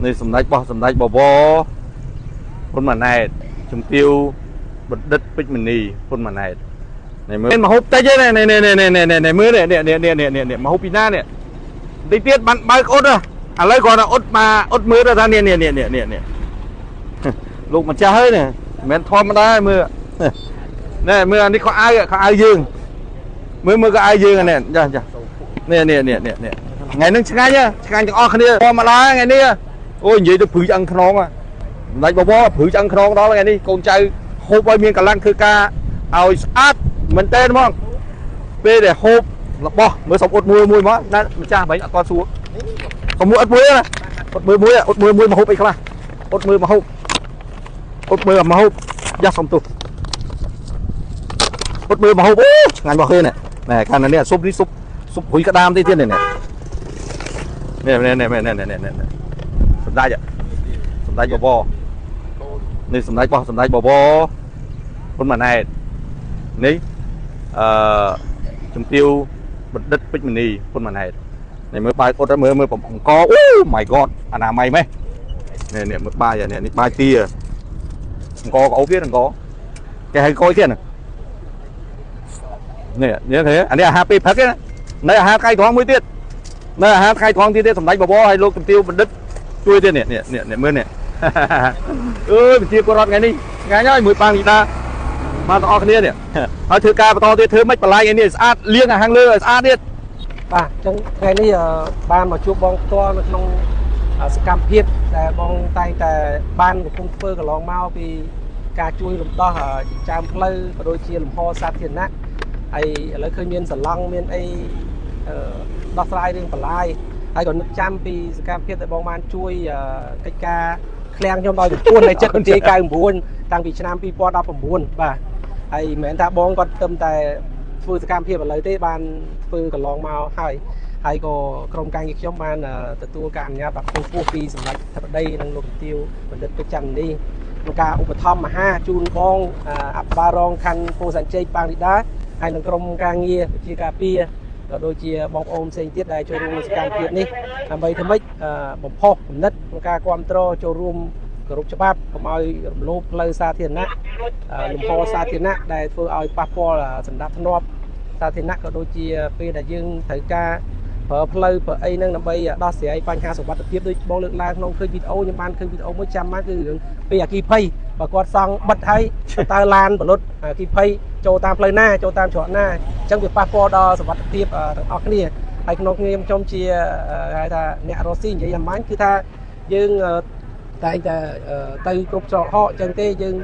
ในสำนักบ่สำนักบ่คนมาในจุ่มติวบดดึกปิดมันนี่คนมาในมือเป็นมาฮุบใจเย็นในมือเนี่ยมาฮุบปีหน้าเนี่ยตีเตี้ยบันใบอดอะอะไรก่อนอะอดมาอดมือแล้วท่านเนี่ยลูกมันจะเฮ้ยเนี่ยแม่นทอมมาได้มือเนี่ยมืออันนี้เขาอายยืงมือก็อายยืงอันเนี่ยจ้ะเนี่ยไงนึงช่างเนี่ยช่างจะออกคนนี้ทอมมาได้ไงเนี่ยโอ้ยยี่จะผืนจังขนองอ่ะไหนบอกว่าผืนจังขนองđó làไงนี่กงใจโฮบไว้เมียนกำลังคือการเอาอัดเหมือนเต้นมั้งเป้เดี๋ยวโฮบหลับบ่เมื่อสองอดมวยมั้งนั่นมันจ้าไปก่อนสู้เขามืออดมวยนะอดมือมาฮุบอีกครับอดมือมาฮุบยัดสมตุอดมือมาฮุบงานบ่เคยเนี่ยแหมการนั้นเนี่ยซุปหุยกระดามที่เที่ยนเนี่ยสำได้จ้ะสำได้บ่นี่สำได้บ่คนมาในนี่จุ่มติวบดดึกปิดมันนี่คนมาในมือปลายอดมือผมก็โอ้ my god อันน่ะไม่ไหมเนี่ยมือปลายเนี่ยนี่ปลายตีอ่ะcó ấu viết có cái hay coi tiền này như thế anh ấy happy phật ấy đây là hai khai thoáng mới tiết đây là hai khai thoáng tiết thầm đánh bò hay lô cầm tiêu bật đứt chui tiền này mưa này ơi mình chia con ngày đi ngày nhá 10 bang gì ta mà to cái này nói thứ ca to tiết thứ mấy bà lai này sát liêng hàng lơ sát tiết trong ngày này ban mà chụp bong to nó khôngสกัมเพียบแต่บองไตแต่บ้านกับคงเฟอร์กับลองเมาปีกาจุยหลุมต่อจามเพลย์โดยเชียร์หลุมพอซาเทียนนะไอ้อะไรเคยมีนสันลังมีนไอ้ดอกสไลด์เรื่องปลายไอ้ก่อนจามปีสกัมเพียบแต่บองมันช่วยกิจการแคลงยอมต่อจุดต้นในเจ็ดปีกายบุญตั้งปีชนะปีปอดาวบุญบ่าไอ้เหมือนถ้าบองก็เติมแต่ฟืนสกัมเพียบอะไรที่บ้านฟืนกับลองเมาให้ไอ้ก็กรมการเงินช่องบ้านตัวการเนี่ยแบบผู้ปีสำหรับทับได้นั่งลงติวเหมือนเดิมไปจันนี่มันการอุปถัมภ์มา5จูนบองอับบารองคันโพสันเจปางดิดาไอ้หนังกรมการเงินชีกาเปียโดยเชียบองโอมเซนเทียดได้โจรวมสกัมเพียรนี่ทำไปทำให้ผมพ่อผมนัดมันการความโตโจรวมกรุบฉบับผมเอาโลบเลยซาเทียนนะหลวงพ่อซาเทียนนะได้เพื่อเอาปาปอสันดับทนอบซาเทียนนะก็โดยเชียเปียได้ยึงถือกาเพอเพลย์เพอไอ้นั่งนำไปดอเสียไอ้ปัญหาสมบัติเทียบด้วยบอลเลือกลางน้องเคยวิดีโอยังบ้านเคยวิดีโอไม่จำมาคือเรื่องไปอยากกีเพย์ปรากฏซองบัดไทยตาลานบรรลุกีเพย์โจตามเพลย์หน้าโจตามช็อตหน้าจังหวะปาฟอร์ดอสมบัติเทียบออกนี่ไอ้ขนมเงี้ยชมเชียไอ้ท่าเนี่ยโรซี่อย่างมันคือท่ายังแต่จะตือกรุบจอห่อจังเต้ยัง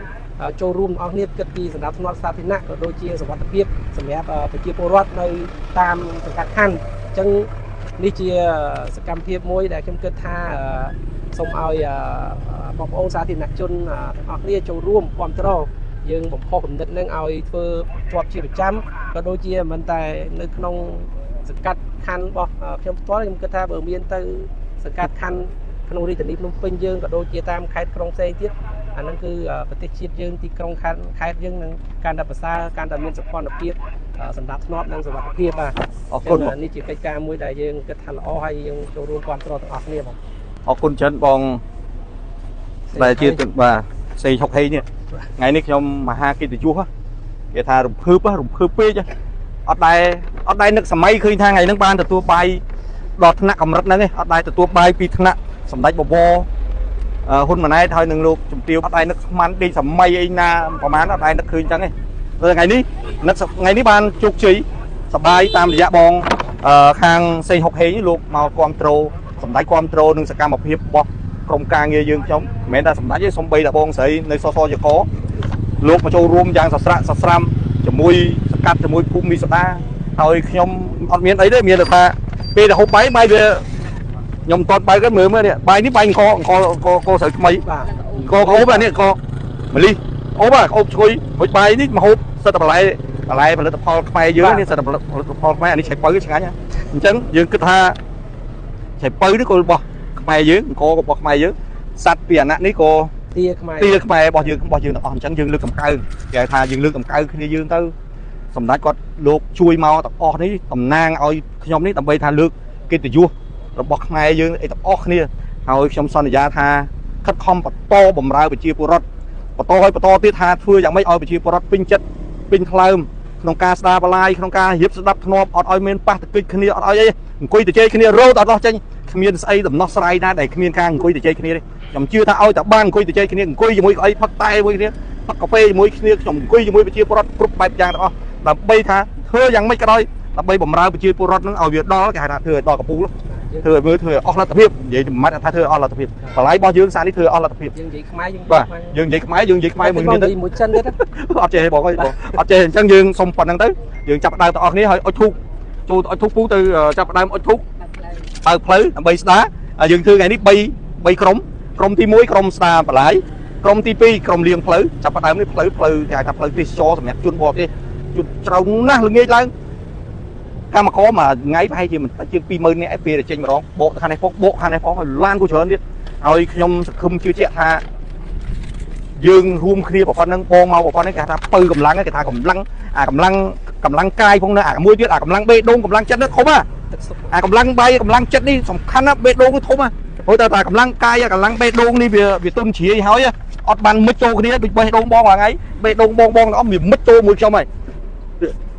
โจรูมออกนี่กตีสนับสนุนสาธินะโดยเชียสมบัติเทียบสมัยไปเชียโปรวัตในตามสังกัดขั้นจังนี่เชียสกัมเพียบมวยแต่เข้มเกิดท่าส่งเอาบอกองศาที่หนักจนออกนี่โจร่วมความตรอยังผมพอผมนึกนั่งเอาเพื่อจวบเชียร์จำก็โดยเชียมันแต่นึกน้องสกัดคันบอกเข้มตัวเข้มเกิดท่าเบอร์เมียนตือสกัดคันขนมรีแต่นิดนุ่มเป็นยังก็โดยเชียตามใครกรงเซติอันนั้นคือปฏิชีพยังที่กรงคันใครยังการดับภาษาการดำเนินสปอนดับเพียบสันดับนอบนั่งสวัสดิ์เพียบนี่จีบการมวยได้ยังกระทันอ้อให้ยังโจรวมความตลอดออกเนี่ยผมคุณเชิญบองได้เชียร์ตึกว่าใส่ชกให้เนี่ยไงนี่ខ្ញុំមហាកិត្តិយសគេថារំភើបពេកអត់ដែរនឹកសម័យឃើញថាថ្ងៃហ្នឹងបានទទួលបាយដល់ថ្នាក់កម្រិតហ្នឹងឯងអត់ដែរទទួលបាយពីថ្នាក់សម្ដេចបវរហ៊ុនម៉ាណែតហើយនឹងលោកជំទាវអត់ដែរនឹកស្មានដេកសម័យអីណាប្រហែលអត់ដែរនឹកឃើញចឹងឯងថ្ងៃនេះបានជោគជ័យសប្បាយតាមរយៈបងខាងសេងហុកហេងលោកមកគ្រប់គ្រងសម្ដេចគ្រប់គ្រងនឹងសកម្មភាពរបស់ក្រុមការងារយើងខ្ញុំមិនមែនតែសម្ដេចទេសំបីតែបងស្រីនៅសសយកលោកមកចូលរួមយ៉ាងសស្រាំជាមួយសកាត់ជាមួយភូមិសដាហើយខ្ញុំអត់មានអីទេមានតែថាពេលទៅហូបបាយវាខ្ញុំតតបាយក៏មើលនេះបាយនេះបាយអង្គស្រូវថ្មីអង្គអូបនេះអង្គម្លិះអូបអូបឈ្ងុយហុចបាយនេះមកហូបសិតតែបន្លែផលិតផលខ្មែរយើងនេះសិតតែផលិតផលខ្មែរអានេះឆៃបើឆ្ងាញ់អញ្ចឹងយើងគិតថាឆៃបើនេះក៏របស់ខ្មែរយើងអង្គរបស់ខ្មែរយើងសัตว์ពីអាណនេះក៏ទាខ្មែររបស់យើងទាំងអស់អញ្ចឹងយើងលើកកម្ដៅគេថាយើងលើកកម្ដៅគ្នាយើងទៅសម្ដេចគាត់លោកជួយមកទាំងអស់នេះតំណាងឲ្យខ្ញុំនេះដើម្បីថាលើកកិត្តិយសរបស់ខ្មែរយើងអីទាំងអស់គ្នាហ ហើយខ្ញុំសន្យាថាខិតខំបន្តបំរើប្រជាពលរដ្ឋបន្តឲ្យបន្តទៀតថាធ្វើយ៉ាងម៉េចឲ្យប្រជាពលរដ្ឋពេញចិត្តពេញថ្លើមក្នុងការស្ដារបលាយក្នុងការរៀបស្ដាប់ធ្នាប់អត់ឲ្យមានប៉ះទង្គិចគ្នាអត់ឲ្យអីអង្គុយទៅជែកគ្នារោតអត់ដោះចេញគ្មានស្អីដំណោះស្រាយណាដែលគ្មានការអង្គុយទៅជែកគ្នាទេខ្ញុំជឿថាឲ្យតែបានអង្គុយទៅជែកគ្នាអង្គុយជាមួយអីផឹកតែមួយគ្នាផឹកកាហ្វេជាមួយគ្នាខ្ញុំអង្គុយជាមួយប្រជាពលរដ្ឋគ្រប់បែបយ៉ាងទាំងអស់ដើម្បីថាធ្វើយ៉ាងម៉េចក៏ដោយដើម្បីបំរើប្រជាពលរដ្ឋនឹងឲ្យវាដល់គេហៅថាធ្វើឲ្យដល់កំពូលធ្វើឲ្យមើលធ្វើឲ្យអស់លទ្ធភាពនិយាយមិនថាធ្វើឲ្យអស់លទ្ធភាពបលាយរបស់យើងសារនេះធ្វើឲ្យអស់លទ្ធភាពយើងនិយាយខ្មែរយើង បាទយើងនិយាយខ្មែរមួយទៀត មួយចិនទៀត អត់ចេះបងអើយបងអត់ចេះអញ្ចឹងយើងសុំប៉ុណ្្នឹងទៅយើងចាប់ដើមទាំងអស់គ្នាហើយអុជធូបចូលអុជធូបពូទៅចាប់ដើមអុជធូបបើផ្លូវដើម្បីស្ដារយើងធ្វើថ្ងៃនេះ3ក្រុមទី1ក្រុមស្ដារបលាយក្រុមទី2ក្រុមលៀងផ្លូវចាប់ដើមនេះផ្លូវគេហៅថាផ្លូវទេសចរសម្រាប់ជនបរទេសជួច្រើនណាស់ល្ងាចឡើងកម្មករមួយថ្ងៃប្រហែលជាមិនជាង 20000 នាក់ពេលតែចេញម្ដងបោកខាងនេះផងបោកខាងនេះផងហើយឡានក៏ច្រើនទៀតហើយខ្ញុំសង្ឃឹមជឿជាក់ថាយើងរួមគ្នាប្រព័ន្ធហ្នឹងបងមកប្រព័ន្ធនេះគេថាពៅកម្លាំងគេថាកម្លាំងកាយផងនៅមួយទៀតកម្លាំងបេះដូងកម្លាំងចិត្តនេះធំកម្លាំងបាយកម្លាំងចិត្តនេះសំខាន់ណាស់បេះដូងនេះធំព្រោះតែកម្លាំងកាយកម្លាំងបេះដូងនេះវាទុនជ្រាយហើយអត់បានមិចចូលគ្នាដូចបេះដូងបងថ្ងៃបេះដូងបងទាំងអស់វាមិចចូលមួយខ្ញុំហើយ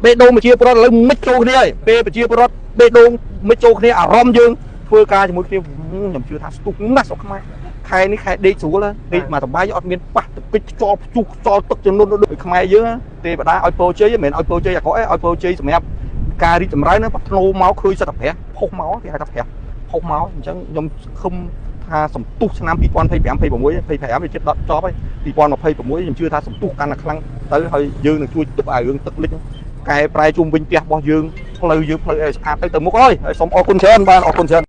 បេះដូងប្រជាពលរដ្ឋឥឡូវមិចចូលគ្នាហើយពេលប្រជាពលរដ្ឋបេះដូងមិចចូលគ្នាអារម្មណ៍យើងធ្វើការជាមួយគ្នាខ្ញុំជឿថាស្ទុះណាស់ស្រុកខ្មែរខែនេះខែដេកស្រួលដេកមកសបាយអត់មានប៉ះទឹកពេជ្រខ្យល់ព្យុះខ្យល់ទឹកចំនួនដូចខ្មែរយើងទេវតាឲ្យពរជ័យមិនមែនឲ្យពរជ័យអាក្រក់ឲ្យពរជ័យសម្រាប់ការរីកចម្រើនណាធ្នូមកឃើញសិតតែប្រាស់ផុសមកគេហៅថាប្រាស់ផុសមកអញ្ចឹងខ្ញុំខំថាសំទុះឆ្នាំ2025 26 25វាជិតដល់ចប់ហើយ2026ខ្ញុំជឿថាសំទុះកាន់តែខ្លាំងទៅហើយយើងនឹងជួយទប់ឲ្យរឿងទឹកលិចកែប្រែជុំវិញផ្ទះរបស់យើងផ្លូវយើងផ្លូវឲ្យស្អាតទៅមុខហើយសូមអរគុណច្រើនបាទអរគុណច្រើន